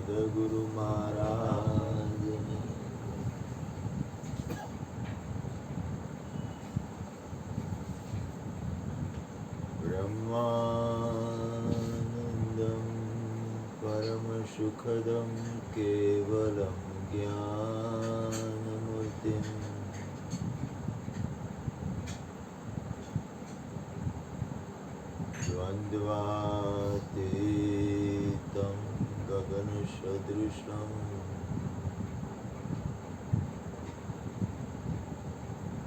સદગુરુ મહારાજની બ્રહ્માનંદમ પરમ સુખદમ કેવલમ જ્ઞાનમૂર્તિમ દ્વંદ્વાતીતમ ગગન સદૃશમ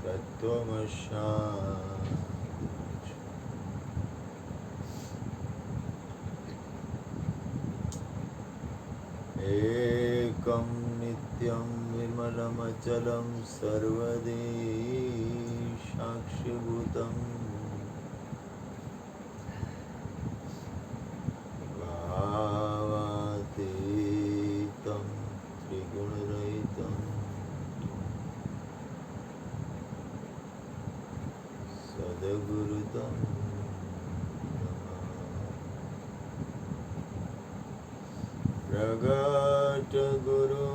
તત્વમસ્યામિ એકમ નિત્યમ વિમલમચલમ સર્વદી સાક્ષીભૂતમ ભાવાતીતમ ત્રિગુણરહિતમ સદગુરુતમ પ્રગટ ગુરુ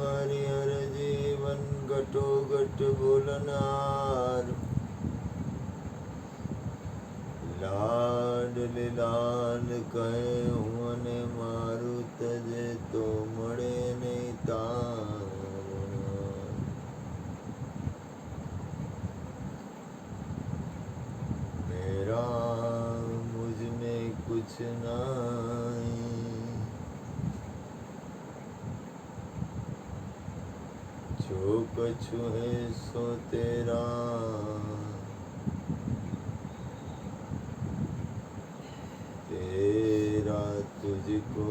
હરિહર જીવન ઘટો ઘટ બોલનાર લાડ લાલ કહે હું અને મારું તજે તો મળે નહીં તાર મેરા મુझ में कुछ नहीं जो कछु है सो तेरा तेरा तुझको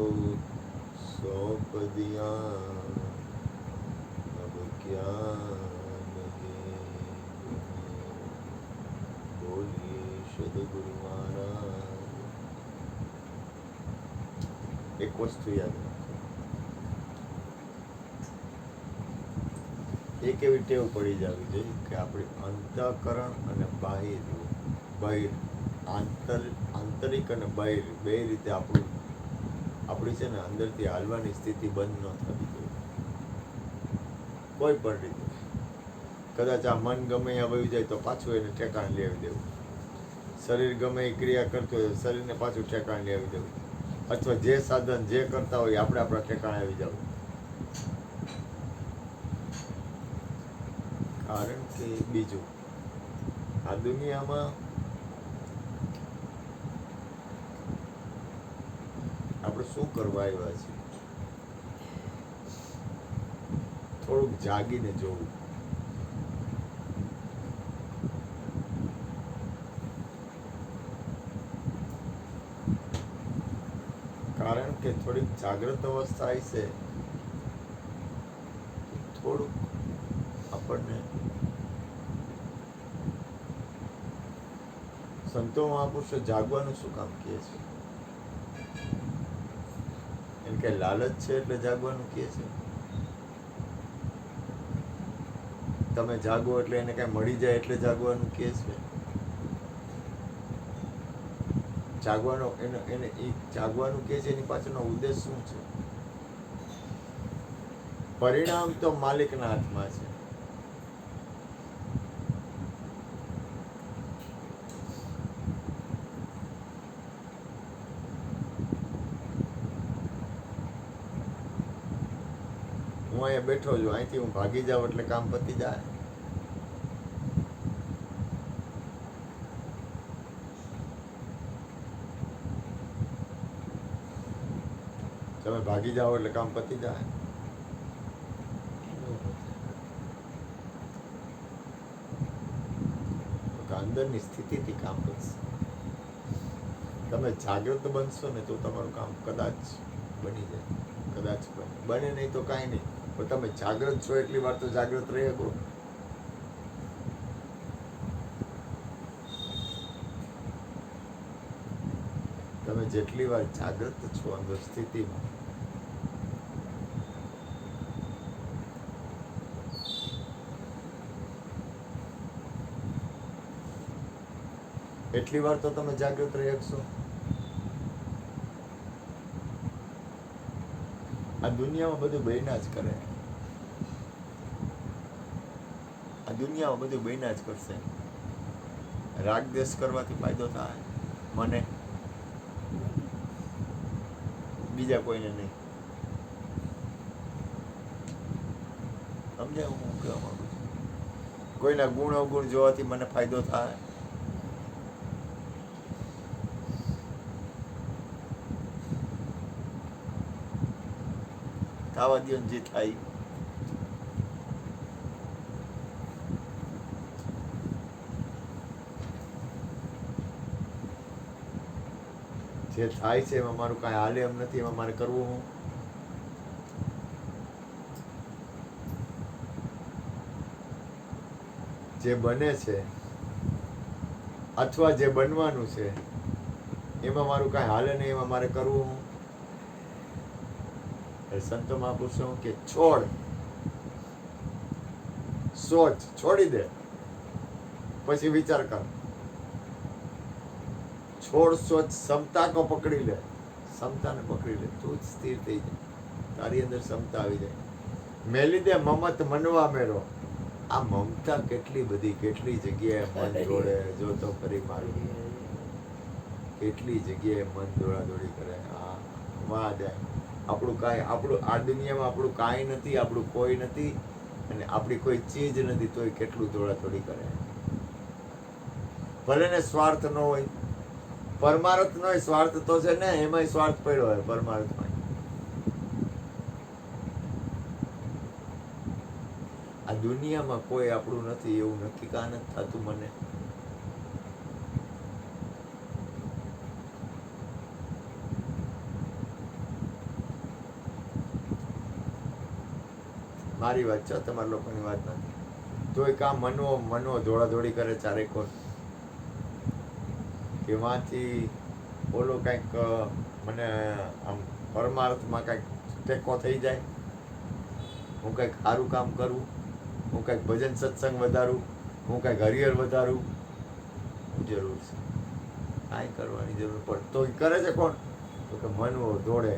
सौंप दिया अब क्या लगे बोलिए सदगुरु મહારાજ. એક વસ્તુ યાદ એક એવી ટેવ પડી જવી જોઈએ કે આપણી અંતઃકરણ અને બાહિર આંતરિક અને બાહિર બે રીતે આપણી છે ને અંદરથી હાલવાની સ્થિતિ બંધ ન થવી જોઈએ કોઈ પણ રીતે. કદાચ આ મન ગમે એ વયું જાય તો પાછું એને ઠેકાણ લેવી દેવું, શરીર ગમે એ ક્રિયા કરતું હોય શરીરને પાછું ઠેકાણ લેવી દેવું, અથવા જે સાધન જે કરતા હોય આપણે આપણા ઠેકાણે આવી જવું. કારણ કે બીજું આ દુનિયામાં આપણે શું કરવા આવ્યા છીએ થોડુંક જાગીને જોવું. કારણ કે થોડીક જાગ્રત અવસ્થા હશે થોડુંક આપણને સંતો મહાપુરુષો જાગવાનું શું કામ કહે છે? એમ કે લાલચ છે એટલે જાગવાનું કહે છે. તમે જાગો એટલે એને કઈ મળી જાય એટલે જાગવાનું કહે છે. જાગવાનો એને જાગવાનું કહે છે એની પાછળનો ઉદ્દેશ શું છે? પરિણામ તો માલિકના હાથમાં છે. હું અહીંયા બેઠો છું, અહીંથી હું ભાગી જાઉં એટલે કામ પતી જાય. તમે ભાગી જાઓ એટલે કામ પતી જાય. અંદરની સ્થિતિથી કામ બનશે. તમે જાગૃત બનશો ને તો તમારું કામ કદાચ બની જાય, કદાચ બને નહીં તો કાંઈ નહીં, પણ તમે જાગૃત છો એટલી વાર તો જાગૃત રહી શકો. તમે જેટલી વાર જાગૃત છો અંદર સ્થિતિમાં એટલી વાર તો તમે જાગૃત રહી શકશો. આ દુનિયામાં બધું બન્યા જ કરે. આ દુનિયામાં બધું બન્યા જ કરશે. રાગ દ્વેષ કરવાથી ફાયદો થાય મને, બીજા કોઈને નહીં. સમજાય હું કહેવા માંગુ છું? કોઈના ગુણ અવગુણ જોવાથી મને ફાયદો થાય? થવા દો જે થાય. જે થાય છે એમાં મારું કાંઈ હાલે એમ નથી. એમાં મારે કરવું હું? જે બને છે અથવા જે બનવાનું છે એમાં મારું કાંઈ હાલે નહીં. એમાં મારે કરવું હું? સંતો મહાપુરુષો કે છોડ, સોચ છોડી દે, પછી વિચાર કર. છોડ સોચ, સમતા કો પકડી લે, સમતાને પકડી લે, તું જ સ્થિર થઈ જાય, તારી અંદર સમતા આવી જાય. મેલી દે મમત મનવા મેરો. આ મમતા કેટલી બધી, કેટલી જગ્યાએ મન જોડે, જો તો ફરી મારું કેટલી જગ્યાએ મન દોડાદોડી કરે. આ વાહ જાય. આપણું કાંઈ, આપણું આ દુનિયામાં આપણું કાંઈ નથી, આપણું કોઈ નથી, અને આપણી કોઈ ચીજ નથી, તોય કેટલું દોડાદોડી કરે. ભલે ને સ્વાર્થ ન હોય, પરમાર્થ નો સ્વાર્થ તો છે ને, એમાંય સ્વાર્થ પડ્યો હોય પરમાર્થમાં. આ દુનિયામાં કોઈ આપણું નથી એવું નક્કી કાં નથી થતું મને? મારી વાત છે, તમારા લોકોની વાત નથી. તોય કાં મનો દોડાદોડી કરે ચારે કોર, કે વાંથી ઓલો કંઈક મને આમ પરમાર્થમાં કંઈક ટેકો થઈ જાય, હું કંઈક સારું કામ કરું, હું કંઈક ભજન સત્સંગ વધારું, હું કંઈક હરિહર વધારું. શું જરૂર છે? કાંઈ કરવાની જરૂર પડે તો કરે છે કોણ? તો કે મનવો દોડે.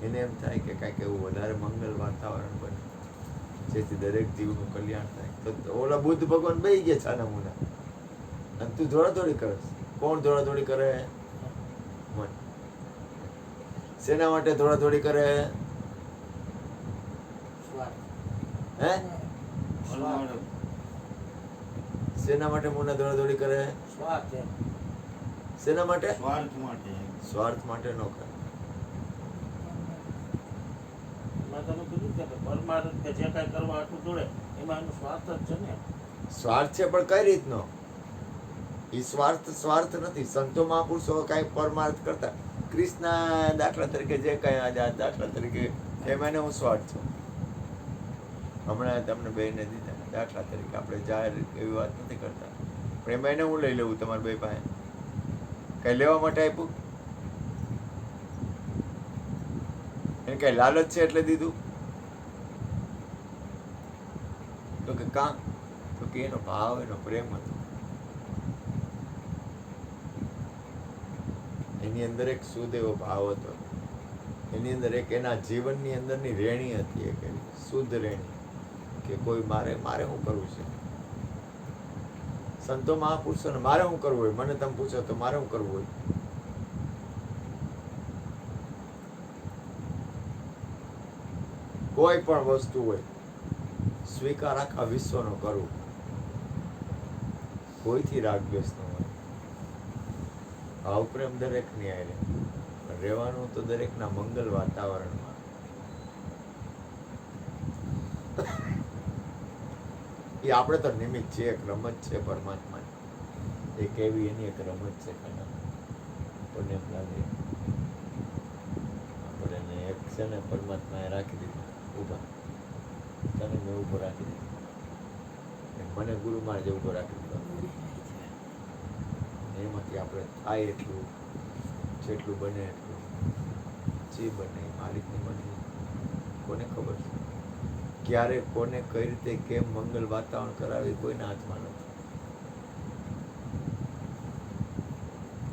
એને એમ થાય કે કાંઈક એવું વધારે મંગલ વાતાવરણ બને જેથી દરેક જીવનું કલ્યાણ થાય. તો ઓલા બુદ્ધ ભગવાન બેહી ગયા છાના મુના, અને તું દોડાદોડી કરે. કોણ દોડાદોડી કરે? મન. શેના માટે દોડાદોડી કરે? હે? શેના માટે મુના દોડાદોડી કરે? શેના માટે? સ્વાર્થ માટે. સ્વાર્થ માટે ન કરે. સ્વાર્થ છે પણ કઈ રીતનો? ઈ સ્વાર્થ નથી. સંતો મહાપુરુષો કઈ પરમાર્થ કરતા, કૃષ્ણ દાખલા તરીકે જે કઈ દાખલા તરીકે એમાં હું સ્વાર્થ છું. હમણાં તમને બેને દીધા દાખલા તરીકે, આપણે જાહેર એવી વાત નથી કરતા, પણ એમાં એને હું લઈ લેવું તમારી બે પાસે? કઈ લેવા માટે આપ્યું? એને કઈ લાલચ છે એટલે દીધું? તો કે કાં? તો કે એનો ભાવ, એનો પ્રેમ હતો. એની અંદર એક શુદ્ધ એવો ભાવ હતો. એની અંદર એક એના જીવનની અંદરની રેણી હતી, એક એવી શુદ્ધ રેણી, કે કોઈ મારે શું કરવું છે. સંતો મહાપુરુષોને મારે શું કરવું હોય, મને તમે પૂછો તો મારે શું કરવું હોય? કોઈ પણ વસ્તુ હોય, સ્વીકાર આખા વિશ્વનો કરવું. કોઈથી રાગ દ્વેષ ન હોય. ભાવ પ્રેમ દરેકની આરે, પણ રહેવાનું તો દરેકના મંગલ વાતાવરણમાં. એ આપણે તો નિમિત્ત છે, એક રમત છે પરમાત્માની. એક એવી એની એક રમત છે કે આપણને એમ લાગે આપણે એક છે ને પરમાત્માએ રાખી દીધું ઊભા, તને મેં ઊભો રાખી દીધો, મને ગુરુ મહારાજે ઊભો રાખી દીધો. એમાંથી આપણે થાય એટલું, જેટલું બને એટલું, જે બને માલિકની મરજી. કોને ખબર છે ક્યારે કોને કઈ રીતે કેમ મંગલ વાતાવરણ કરાવે, કોઈના હાથમાં નથી.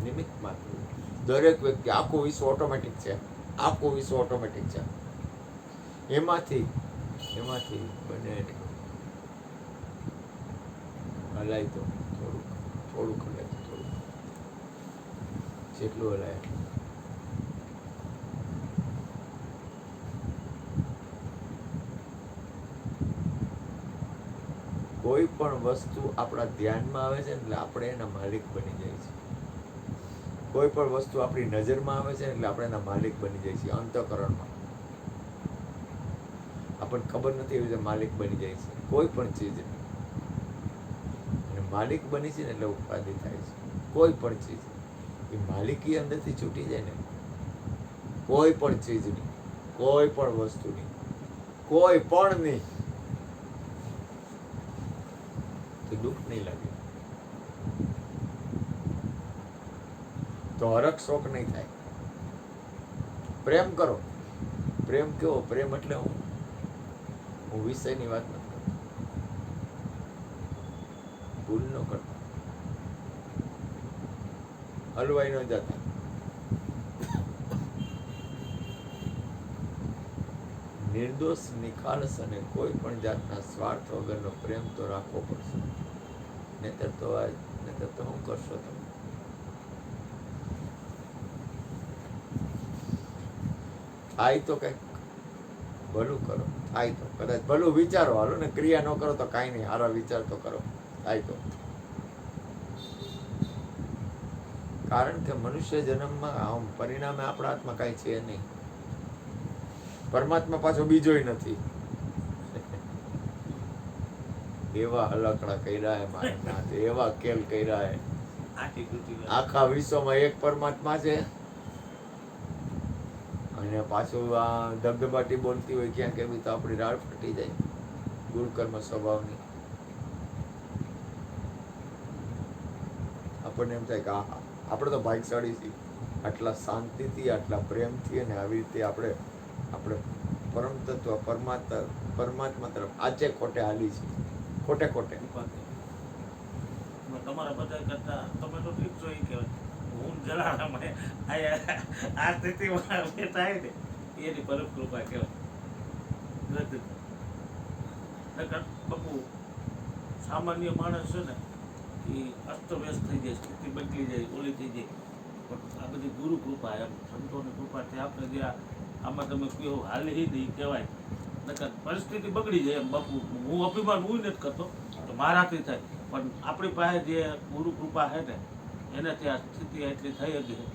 નિમિત્ત પરમાત્મા થયું. દરેક વ્યક્તિ, આખું વિશ્વ ઓટોમેટિક છે, આખું વિશ્વ ઓટોમેટિક છે. એમાંથી બને હલાય તો થોડુંક હલાય તો થોડુંક, જેટલું હલાય કોઈ પણ વસ્તુ આપણા ધ્યાનમાં આવે છે એટલે આપણે એના માલિક બની જાય છે. કોઈ પણ વસ્તુ આપણી નજરમાં આવે છે એટલે આપણે એના માલિક બની જાય છે. અંતઃકરણમાં આપણને ખબર નથી એવી રીતે માલિક બની જાય છે કોઈ પણ ચીજ. અને માલિક બની છે ને એટલે ઉપાધિ થાય છે. કોઈ પણ ચીજ એ માલિકી અંદરથી છૂટી જાય ને, કોઈ પણ ચીજની, કોઈ પણ વસ્તુની, કોઈ પણ નહીં, તો દુઃખ નહીં લાગે, તો હરખ શોક નહીં થાય. પ્રેમ કરો. પ્રેમ કેવો? પ્રેમ એટલે હું વિષયની વાત નથી કરતો. ભૂલ ન કરતા, હલવાઈ ન જતા, નિર્દોષ, નિખાલસ અને કોઈ પણ જાતના સ્વાર્થ વગરનો પ્રેમ તો રાખવો પડશે. નહીતર તો શું કરશો તમે? થાય તો કંઈક ભલું કરો, થાય તો કદાચ ભલું વિચારો, હાલો ને. ક્રિયા ન કરો તો કાંઈ નહીં, સારા વિચાર તો કરો, થાય તો. કારણ કે મનુષ્ય જન્મમાં પરિણામે આપણા હાથમાં કાંઈ છે નહીં. પરમાત્મા પાછો બીજોય નથી. એવા હલકડા કર્યા હે મારા નાથ, એવા કેલ કર્યા હે. આખા વિશ્વમાં એક પરમાત્મા છે અને પાછું આ ધબધબાટી બોલતી હોય ક્યાં કેવી તો આપણી રાડ ફટી જાય ગુણકર્મ સ્વભાવની. આપણને એમ થાય કે આપણે તો ભાગ્યશાળી છીએ, આટલા શાંતિથી, આટલા પ્રેમથી અને આવી રીતે આપણે પરમ તત્વ પરમાત્મા તરફ આજે ખોટે હાલી છે. ખોટે તમારા બધા કરતા તમે તો ઠીક છો. એ કહેવાય હું જલારામ આ સ્થિતિમાં થાય ને એની પરમ કૃપા કહેવાય. બાપુ સામાન્ય માણસ છે ને એ અસ્તવ્યસ્ત થઈ જાય, સ્થિતિ બદલી જાય, ઓલી થઈ જાય. પણ આ બધી ગુરુ કૃપા, એમ સંતોની કૃપાથી આપણે જે આમાં તમે કહો હાલી નહીં કહેવાય. નકર પરિસ્થિતિ બગડી જાય. એમ બાપુ હું અભિમાન હું નથી કરતો તો મારાથી થાય, પણ આપણી પાસે જે ગુરુ કૃપા છે ને એનાથી આ સ્થિતિ એટલી થઈ હતી.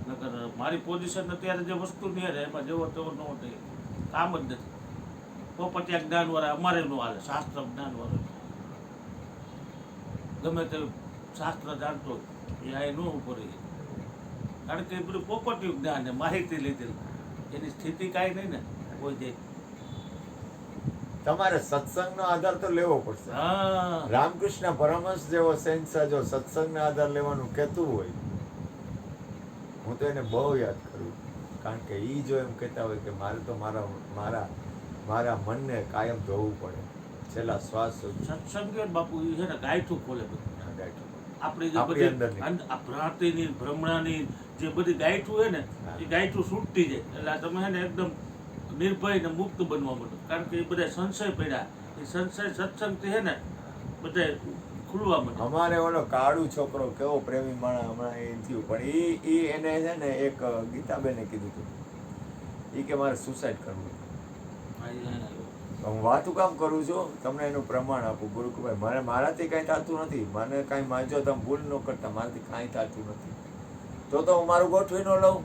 નકર મારી પોઝિશન અત્યારે જે વસ્તુ નહીં રહે એમાં જેવો તેવો ન થાય, કામ જ નથી. પોપટિયા જ્ઞાનવાળા અમારે ન હાલે, શાસ્ત્ર જ્ઞાનવાળો ગમે તે શાસ્ત્ર જાણતો એ આ ન ઉપર રહી. કારણ કે એ બધું પોપટિયું જ્ઞાન છે, માહિતી લીધેલી, એની સ્થિતિ કાંઈ નહીં ને કોઈ જાય. તમારે સત્સંગનો આધાર તો લેવો પડશે. રામકૃષ્ણ પરમહંસ જેવો શહેનશાહ જો સત્સંગનો આધાર લેવાનું કહેતું હોય, હું તો એને બહુ યાદ કરું. કારણ કે એ જો એમ કહેતા હોય કે મારે તો મારા મનને કાયમ ધોવું પડે છેલ્લા શ્વાસ સુધી. સત્સંગ બાપુ એ છે ને ગાયઠું ખોલે બધું. આપણી જે બધી ભ્રાંતિની ભ્રમણાની જે બધી ગાયઠું હોય ને એ ગાયઠું છૂટતી જાય. એટલે તમે છે ને એકદમ નિર્ભય ને મુક્ત બનવા માંડો. કારણ કે એ બધા સંશય પડ્યા, એ સંશય સત્સંગથી છે ને બધા ખુલવા માંડે. અમારે ઓલો કાળુ છોકરો કેવો પ્રેમી માણસ હમણાં એ થયું, પણ એને છે ને એક ગીતાબેને કીધું હતું એ કે મારે સુસાઇડ કરવું. હું વાતું કામ કરું છું, તમને એનું પ્રમાણ આપું ગુરુકુભાઈ. મારાથી કાંઈ થતું નથી, મને કાંઈ માનજો તમે ભૂલ ન કરતા, મારાથી કાંઈ થતું નથી. તો હું મારું ગોઠવી ન લઉં.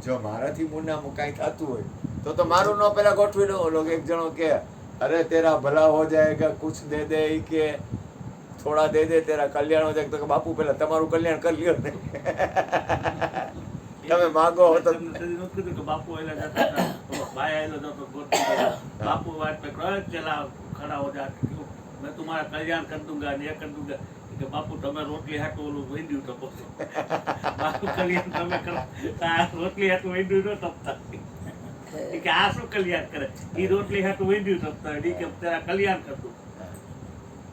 જો મારાથી મુન્નામાં કાંઈ થતું હોય તો મારું ન પેલા ગોઠવી લઉં. ઓલો એક જણો કે અરે તેરા ભલા હો જાયગા કુછ દે દે, કે થોડા દે દે તેરા કલ્યાણ હો જાય. તો કે બાપુ પેલા તમારું કલ્યાણ કરી લ્યો ને. તમે માગો તો બાપુ બાપુ વાત पे चला खड़ा हो जाते क्यों मैं तुम्हारा कल्याण कर दूंगा, ये कर दूंगा. કે બાપુ તમે રોટલી હાટું ઓલું વેંડ્યું ટપો છો, બાપુ કલ્યાણ તમે કરો. આ રોટલી હાટું વેંડ્યું ન ટપતા કે આ શું કલ્યાણ કરે? એ રોટલી હાટું વેંડ્યું ટપતા કે તારા કલ્યાણ કરતું.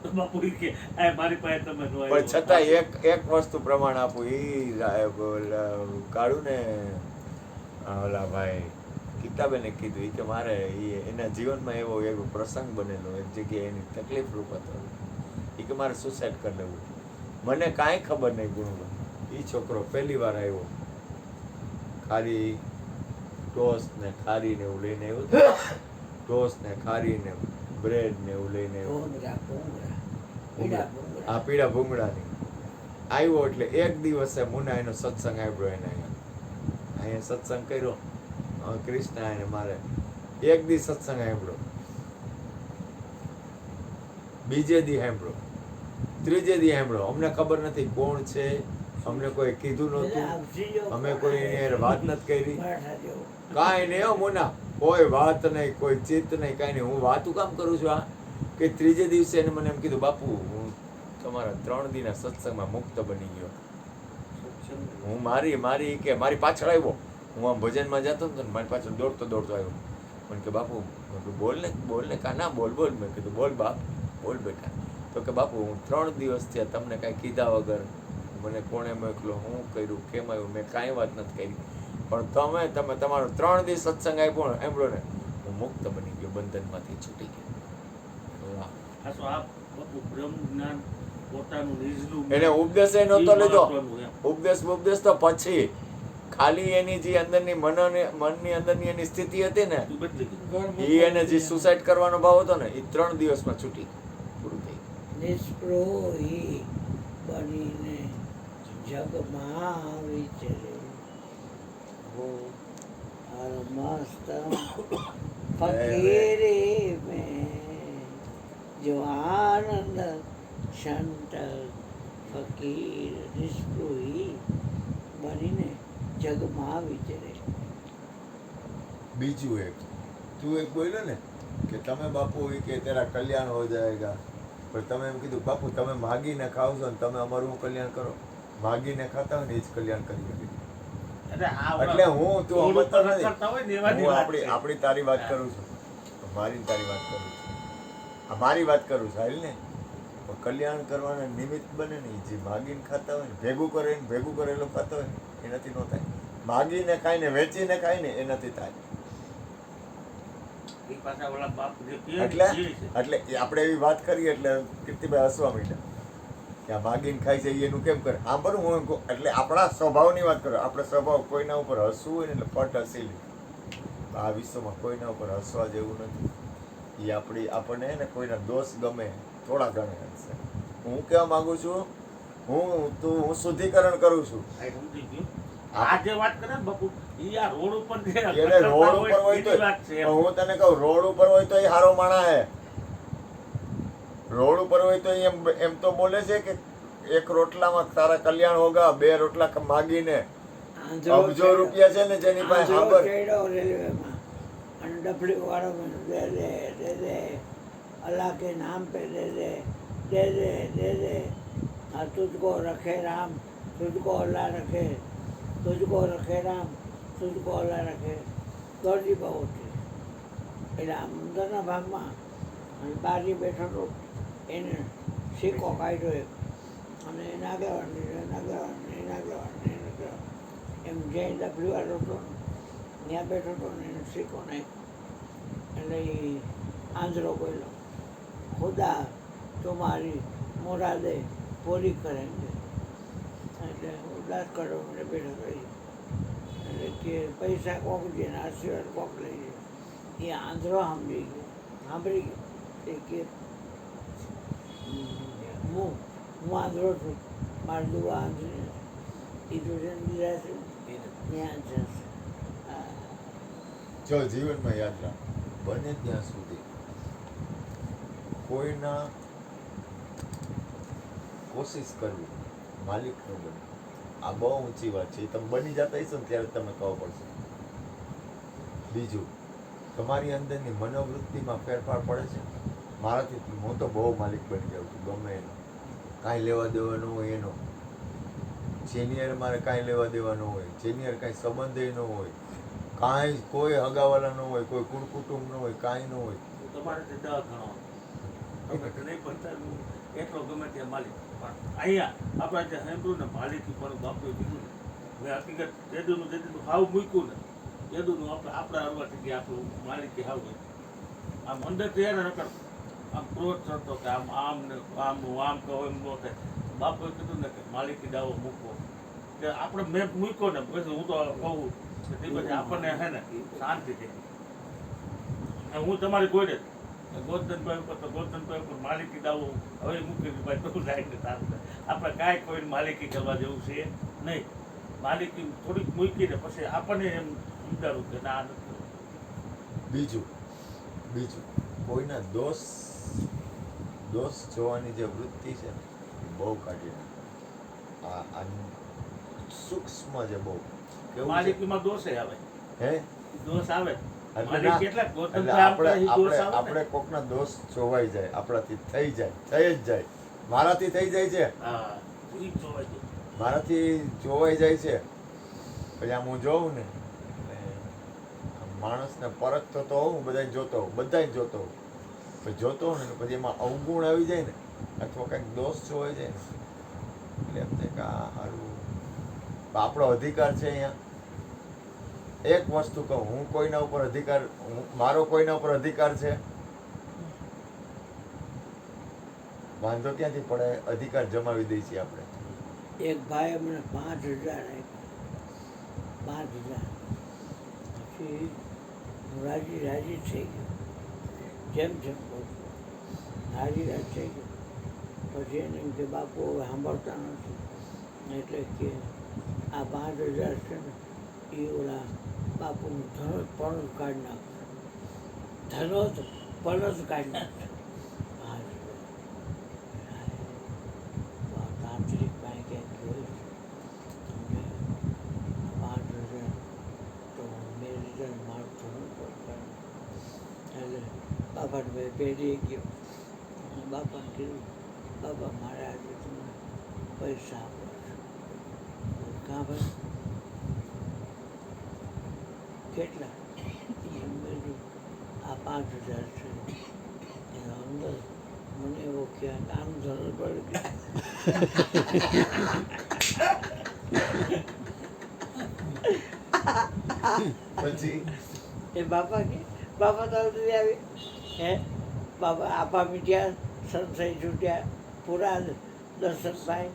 તો બાપુ ઈ કે આ મારી પાસે તમે નો આવ્યો. પણ છતાં એક વસ્તુ પ્રમાણ આપું કાઢું ને ઓલા ભાઈ કિતાબેને કીધું ઈ કે મારે એના જીવનમાં એવો પ્રસંગ બનેલો એક જગ્યાએ એની તકલીફ રૂપ હતો ઈ કે મારે સુસાઇડ કરી લેવું. મને કાંઈ ખબર નહીં ગુણુભાઈ. ઈ છોકરો પહેલી વાર આવ્યો, ખારી ટોસ્ટ ને ખારી ને એવું લઈને આવ્યો. ટોસ્ટ ને ખારી ને બ્રેડ ને એવું લઈને આવ્યો. આ પીળા ભૂંગળાની આવ્યો એટલે એક દિવસે મુના એનો સત્સંગ આવ્યો એને અહીંયા સત્સંગ કર્યો કૃષ્ણ એને મારે એક દી સત્સંગ સાંભળ્યો, બીજે દી સાંભળ્યો, ત્રીજે દી સાંભળ્યો. અમને ખબર નથી કોણ છે, અમને કોઈ કીધું નહોતું, અમે કોઈ એની હારે વાત નથી કરી, કાંઈ નહીં. હો મુના, કોઈ વાત નહીં, કોઈ ચિત્ત નહીં, કાંઈ નહીં. હું વાતું કામ કરું છું આ કે ત્રીજે દિવસે એને મને એમ કીધું બાપુ હું તમારા 3 દીના સત્સંગમાં મુક્ત બની ગયો. હું મારી પાછળ આવ્યો. હું આમ ભજનમાં જતો હતો ને મારી પાછળ દોડતો આવ્યો. મને કે બાપુ, મેં કીધું બોલ ને કા ના બોલ. મેં કીધું બોલ બાપ, બોલ બેટા. તો કે બાપુ હું 3 દિવસ થયા તમને કાંઈ કીધા વગર મને કોણે મોકલો, હું કર્યું, કેમ આવ્યું, મેં કાંઈ વાત નથી કરી, પણ તમે તમારો 3 દિવસ સત્સંગ આપ્યો ને એમળો ને હું મુક્ત બની ગયો, બંધનમાંથી છૂટી ગયો. વાહ. આ તો આ બાપુ બ્રહ્મ જ્ઞાન પોતાનું નિજનું એને ઉપદેશ નહોતો ઈ લીધો. મહત્વનું એમ. ઉપદેશ તો પછી ખાલી એની જે અંદરની મનની અંદરની એની સ્થિતિ હતી ને ઈ બદલી ગયું. એ એને જે સુસાઇડ કરવાનો ભાવ હતો ને એ 3 દિવસમાં છૂટી પૂરું થઈ ગયું. નિષ્પ્રોહી બનીને જગમાં વિચરે वो हर मस्त फकीरे में जो आनंद संत फकीर निष्प्रोही बनीने जगમાં વિચરે. બીજું તું એક બોલ્યો ને કે તમે બાપુ એ કે તેરા કલ્યાણ હો જાયગા, પણ તમે એમ કીધું બાપુ તમે માગીને ખાવ છો ને તમે અમારું કલ્યાણ કરો. માગીને ખાતા હોય ને એ જ કલ્યાણ કરી શકે. એટલે હું તું સમજતો નથી. હું આપણી તારી વાત કરું છું, મારી તારી વાત કરું છું, આ મારી વાત કરું છું. હાલ ને પણ કલ્યાણ કરવાના નિમિત્ત બને ને જે માગીને ખાતા હોય ને ભેગું કરેલું ખાતા હોય ને એનાથી ન થાય. માગીને ખાય ને વેચીને ખાય ને એનાથી થાય. ઈ પાછા ઓલા બાપ જે કહે ને એટલે એ છે. આપણે એવી વાત કરીએ એટલે કીર્તિભાઈ હસવા માંડ્યા કે આ માગીને ખાઈ જાય એનું કેમ કરે. આમ બરું હું એટલે આપણા સ્વભાવની વાત કરું. આપણે સ્વભાવ કોઈના ઉપર હસવું હોય ને એટલે ફટ હસી લે. આ વિશ્વમાં કોઈના ઉપર હસવા જેવું નથી. એ આપણને ને કોઈના દોષ ગમે થોડા ઘણા હશે. હું કહેવા માંગુ છું, હું શુદ્ધિકરણ કરું છું. આ સમજી ગયું. આ જે વાત કરે ને બાપુ ઈ આ રોડ ઉપર જે એટલે રોડ ઉપર હોય તો એની વાત છે એમ. હું તને કહું રોડ ઉપર હોય તો એ હારો માણા હે. રોડ ઉપર હોય તો એમ તો બોલે છે કે એક રોટલામાં તારા કલ્યાણ હોગા, 2 રોટલા માગીને અબજો રૂપિયા છે ને જેની પાસે હાબર रेलवे અને ડફલી વાળો મને દે દે अल्लाह के नाम पे दे दे हाँ तुझको रखे राम तुझको अल्लाह रखे, तुझको रखे राम तुझको अल्लाह रखे. દોડી બહુ હતી એટલે અંદરના ભાગમાં અને બારી બેઠો હતો એને સિક્કો કાઢ્યો એક અને એના આગળ એમ જઈ ડબલી વાળો હતો ત્યાં બેઠો હતો ને એને સિક્કો નાખ્યો એટલે એ આંધળો બોલ્યો ખુદા તમારી મુરાદે પૂરી કરેંગે. એટલે ઉદાસ કરો મને બેઠો કરી એટલે કે પૈસા કોક દે ને આશીર્વાદ કોક લઈ જાય. એ આંધળો સાંભળી ગયો એ કે હું આંધળો છું, મારી દુવા આંધળી નથી. એ તો દીધા છે ત્યાં જશે. જો જીવનમાં યાદ રાખ, બને ત્યાં સુધી કોઈના કોશિશ કરવી માલિક ન બને. આ બહુ ઊંચી વાત છે. એ તમે બની જતા હશો ને ત્યારે તમને ખબર પડશે. બીજું, તમારી અંદરની મનોવૃત્તિમાં ફેરફાર પડે છે. મારાથી હું તો બહુ માલિક બની જાઉં છું ગમે એનો, કાંઈ લેવા દેવાનું હોય એનો. સિનિયર મારે કાંઈ લેવા દેવાનું હોય, સિનિયર કાંઈ સંબંધ ન હોય, કાંઈ કોઈ હગાવાલા ન હોય, કોઈ કુળ કુટુંબ ન હોય, કાંઈ ન હોય. તમારે તે દવા ગણો. તમે તો નહીં પડતા એટલો ગમે ત્યાં માલિક. પણ અહીંયા આપણે જે સાંભળ્યું ને માલિકી પણ બાપુએ કીધું ને, મેં હકીકત જેદુનું હાવ મૂક્યું ને જેદુનું આપણા અરવાથી આપણું માલિકી હાવ ગઈ. આમ અંદરથી એને નકર આમ ક્રોધ થતો કે આમ ને આમ હું આમ કહું એમ ન થાય. બાપુએ કીધું ને કે માલિકી દાવો મૂકવો કે આપણે મેં મૂક્યો ને પછી હું તો કહું કે તે પછી આપણને હે ને શાંતિ થઈ. અને હું તમારી કોઈ ગોરધનભાઈ ઉપર તો ગોરધનભાઈ ઉપર માલિકી દાવો હવે મૂકી ભાઈ તો જાય ને સારું થાય. આપણે કાંઈ કોઈને માલિકી કરવા જેવું છે નહીં. માલિકી થોડીક મૂકીને પછી આપણને એમ સમજાવું કે ના નથી. બીજું કોઈના દોષ જોવાની જે વૃત્તિ છે ને એ બહુ કાઢી નાખે. આ સૂક્ષ્મ છે બહુ. કેવું છે? માલિકીમાં દોષે આવે, હે દોષ આવે. એટલે માલિક ના, કેટલાક એટલે ગોરધનભાઈ આપણે આપણા દોષ આવે ને. આપણે કોકના દોષ જોવાઈ જાય, આપણાથી થઈ જ જાય. મારાથી થઈ જાય છે, હા, ઈ જોવાય છે. મારાથી જોવાઈ જાય છે. પછી આમ હું જોઉં ને એટલે આમ માણસને પરખતો તો હોઉં, બધાને જોતો હોઉં. પછી જોતો હોઉં ને પછી એમાં અવગુણ આવી જાય ને અથવા કંઈક દોષ જોવાઈ જાય ને એટલે એમ થાય કે આ સારું આપણો અધિકાર છે અહીંયા. એક વસ્તુ કહું, મારો કોઈના ઉપર અધિકાર છે, વાંધો ક્યાંથી પડે? અધિકાર જમાવી દઈએ છીએ આપણે. એક ભાઈ અમને 5,000 આપ્યા, 5,000. પછી હું રાજી થઈ ગયો, જેમ બોલતો રાજી થઈ ગયો. પછી એને એમ કે બાપુ હવે સાંભળતા નથી, એટલે કે આ 5,000 છે ને એ ઓલા બાપુનું ધનોજ પણ કાઢી નાખશે, ધનોજ પણ જ કાઢી નાખશે. 5,000 તાંત્રિક પાસે ક્યાંક જોયું તમને 5,000 તો મેં રિઝલ્ટ મારું ધનોજ પણ કાઢી. એટલે બાપાને ભાઈ પહેરી ગયો. બાપાને કીધું બાપા મારે આજે તમને પૈસા આપો છો. કાં ભાઈ કેટલા? એમ કીધું આ 5,000 છે. એના અંદર મને એવો ખ્યાલ આમ ધનોજ પડી પછી એ બાપા કે બાપા તો આવી હે બાપા આપા મીઠ્યા સંશય છૂટ્યા પૂરા દર્શન ભાઈ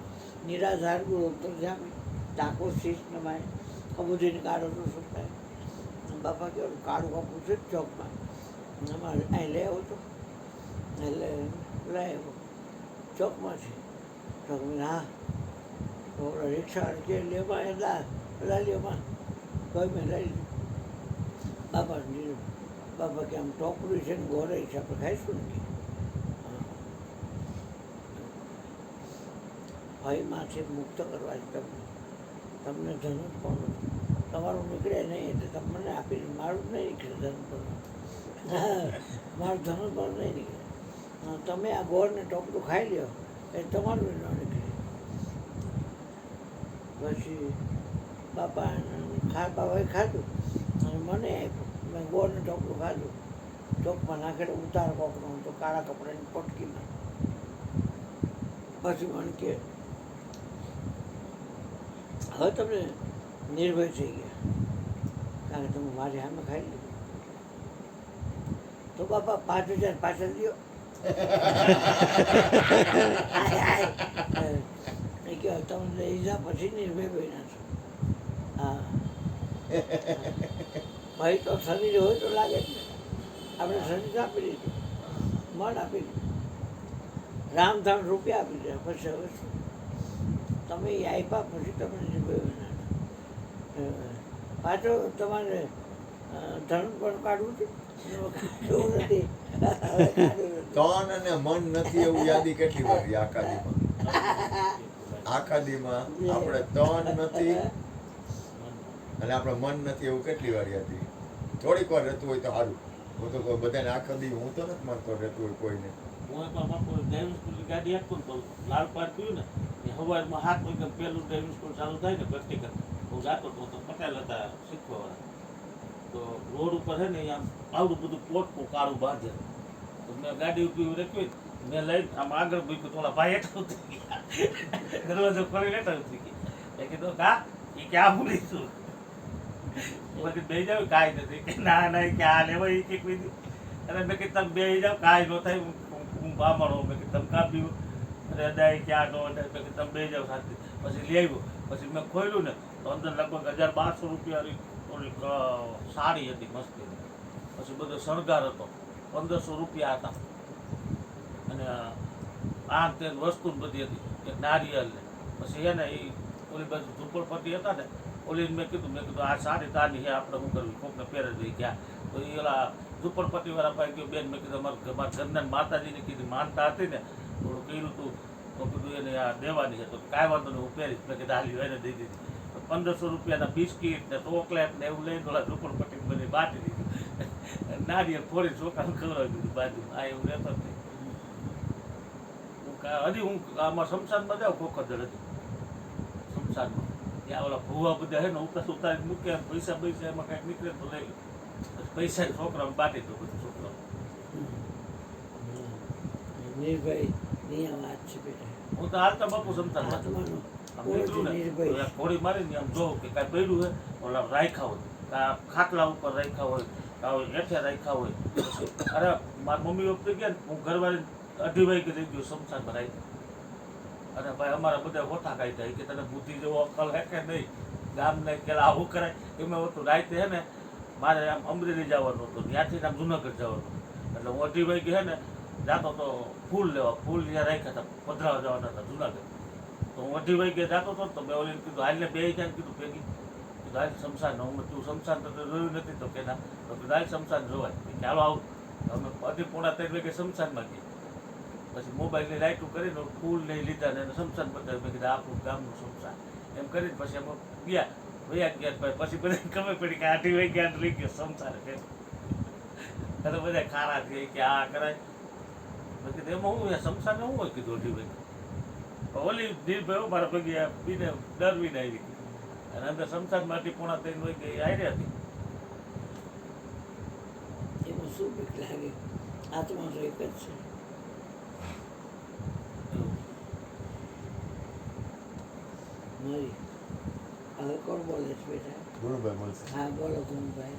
નિરાધાર ગુણોત્તર જામી ટાકો શીશ નમાય કબૂજીને કાઢો તો શું થાય. બાપા કેવું કાળું કાપું છે ચોકમાં અમારે અહીં લઈ આવો તો એટલે લઈ આવ્યો ચોકમાં છે. તો હા તો રિક્ષા કે લેવા એટલા લ્યોમાં કોઈ મેં લઈ લીધું. બાપાને લીધું. બાપા કે આમ ટોપરું છે ને ગોરાઈ છે આપણે ખાઈશું ને કે ભયમાંથી મુક્ત કરવા છે તમને ધનુષ પણ તમારું નીકળે નહીં એટલે તમને આપીને મારું નહીં નીકળે ધનુષ પણ મારું ધનુષ પણ નહીં નીકળે. તમે આ ગોળને ટોપરું ખાઈ લ્યો એ તમારું ન નીકળે. પછી બાપાએ ખાધું અને મને આપ્યું. મેં ગોળને ટોપરું ખાધું. ચોકમાં નાખેલો ઉતાર કોકનો તો કાળા કપડાની પટકીમાં. પછી મને કે હવે તમે નિર્ભય થઈ ગયા કારણ કે તમે મારી સામે ખાઈ લીધું. તો બાપા 5,000 પાછળ લ્યો. એ કે તમે લઈ જા પછી નિર્ભય બન્યા છો. હા ભાઈ તો શરીર હોય તો લાગે જ ને. આપણે શરીર આપી દીધું, મન આપી દીધું, રામધામ રૂપિયા આપી દીધા. પછી હવે શું? તમે એ આપ્યા પછી તમે નિર્ભય બન્યા છો. પાછો તમારે ધન પણ કાઢવું છે કાઢવું નથી. તન અને મન નથી એવું યાદી કેટલી વાર આખા દીમાં આપણે તન નથી અને આપણે મન નથી એવું કેટલી વાર યાદી. થોડીક વાર રહેતું હોય તો સારું. હું તો કોઈ બધાને આખા દી હું તો નથી માનતો રહેતું હોય કોઈને. હું એમાં બાપુ ડ્રાઇવિંગ સ્કૂલની ગાડી આપું ને તો લાલ પાર્ક થયું ને એ સવારમાં 7 વાગે પહેલું ડ્રાઇવિંગ સ્કૂલ ચાલુ થાય ને પ્રેક્ટિકલ હું જાતો હતો તો પટેલ હતા શીખવાવાળા. તો રોડ ઉપર છે ને આમ આવડું બધું પોટકું કાળું બાંધે તો મેં ગાડી ઊભી રાખી મેં લઈ આમ આગળ મૂક્યું તો ઓલા ભાઈ હેઠળ ઉતરી ગયા દરવાજો ખોલી હેઠળ ઉતરી ગયા. મેં કીધું કા એ ક્યાં ભૂલીશું પછી બે જાવ કાંઈ નથી કે ના ના એ ક્યાં લેવાય એ કે કોઈ દી. અને મેં કીધું તમે બે જાવ કાંઈ ન થાય હું બામણો મેં કીધું તમે કાં પીવું અને અડાય ક્યાં નો અડાય મેં કીધું તમે બે જાવ સાથે પછી લઈ આવ્યો. પછી મેં ખોલ્યું ને તો અંદર લગભગ 1200 રૂપિયાની ઓલી સાડી હતી મસ્તી. પછી બધો શણગાર હતો 1500 રૂપિયા હતા. અને આ તે વસ્તુ બધી હતી એક નારિયેલ ને પછી એને એ ઓલી બાજુ ઝુંપડપટ્ટી હતા ને ઓલી મેં કીધું આ સાડી તારની છે આપણે શું કરવી કોકને પહેરે દઈ ગયા. તો એ ઓલા ઝુંપડપટ્ટી વાળા પાસે ગયો બેન મેં કીધું મારા ઘરના માતાજીને કીધી માનતા હતી ને થોડું કર્યું હતું તો કીધું એને આ દેવાની છે તો કાંઈ વાંધો નહીં હું પહેરીશ. મેં કીધું હાલી એને દઈ દીધી. 1500 રૂપિયાના બિસ્કીટ ને ચોકલેટ ને એવું લઈને ઓલા ઝુંપડપટ્ટી બધી બાંધી દીધું. નારિયેળ ફોડી છોકરાને ખવડાવી દીધું બાજુમાં. આ એવું રહેતો જ નહીં. હજી હું આમાં શમશાનમાં જાઉં ખોખર હતી શમશાનમાં ત્યાં ઓલા ભૂવા બધા હે ને ઉતારી મૂક્યા પૈસા એમાં કાંઈક નીકળે તો લઈ લો. પૈસા છોકરાને બાટી દો બધું છોકરા. નિર્ભય ની વાત છે બેટા. હું તો હાલતા બાપુ શમશાનમાં આત્માનો આમ કોઈ નીકળું ને નિર્ભય. તો ઘોડી મારીને આમ જોઉં કે કાંઈ પડ્યું હોય ઓલા રાખ્યા હોય કાં ખાટલા ઉપર રાખ્યા હોય કાં હેઠે રાખ્યા હોય. પછી અરે મારી મમ્મી વખતે ગયા ને હું ઘરવાળી 2:30 વાગે થઈ ગયો શમશાનમાં રાખ્યા. અને ભાઈ અમારા બધા હોઠા કાઢી કે તને બુદ્ધિ જેવો અક્કલ હે કે નહીં ગામને કે આવું કરાય એમાં હતું. રાતે હે ને મારે આમ અમરેલી જવાનું હતું ત્યાંથી આમ જુનાગઢ જવાનું એટલે હું 2:30 વાગે હે ને જાતો તો ફૂલ લેવા ફૂલ ત્યાં રાખ્યા હતા પધરાવા જવાના હતા જુનાગઢ. તો હું 2:30 વાગે જાતો હતો તો મેં ઓલીને કીધું હાલને બે જાય કીધું ભેગી કીધું હાલ શમશાન હું તું શમશાન તો જોયું નથી તો કે ના તો કીધું હાલ શમશાન જોવાય કે હાલો આવું. અમે 2:30 વાગે શમશાનમાં ગયા. પછી મોબાઈલની લાઇટું કરીને ફૂલ નહીં લીધા ને એને શમશાન બતાવ્યું. મેં કીધું આપણું ગામનું શમશાન એમ કરીને પછી અમે ગયા વયા ગયા. પછી બધાને ખબર પડી કે 2:30 વાગ્યા રહી ગયો શમશાન કે અને બધા ખારા થઈ કે આ કરાય. મેં કીધું એમાં હું શમશાન શું હોય કીધું 2:30 વાગે. ઓલી નિર્ભય મારા ભેગી બીને ડરવીને આવી અને અંદર શમશાનમાં 2:30 વાગે આવી હતી. એમાં શું બીક લાગે? આત્મા તો એક જ છે. મારી હવે કોણ બોલે છે બેટા? ગુરુભાઈ મળશે. હા બોલો ગુણભાઈ.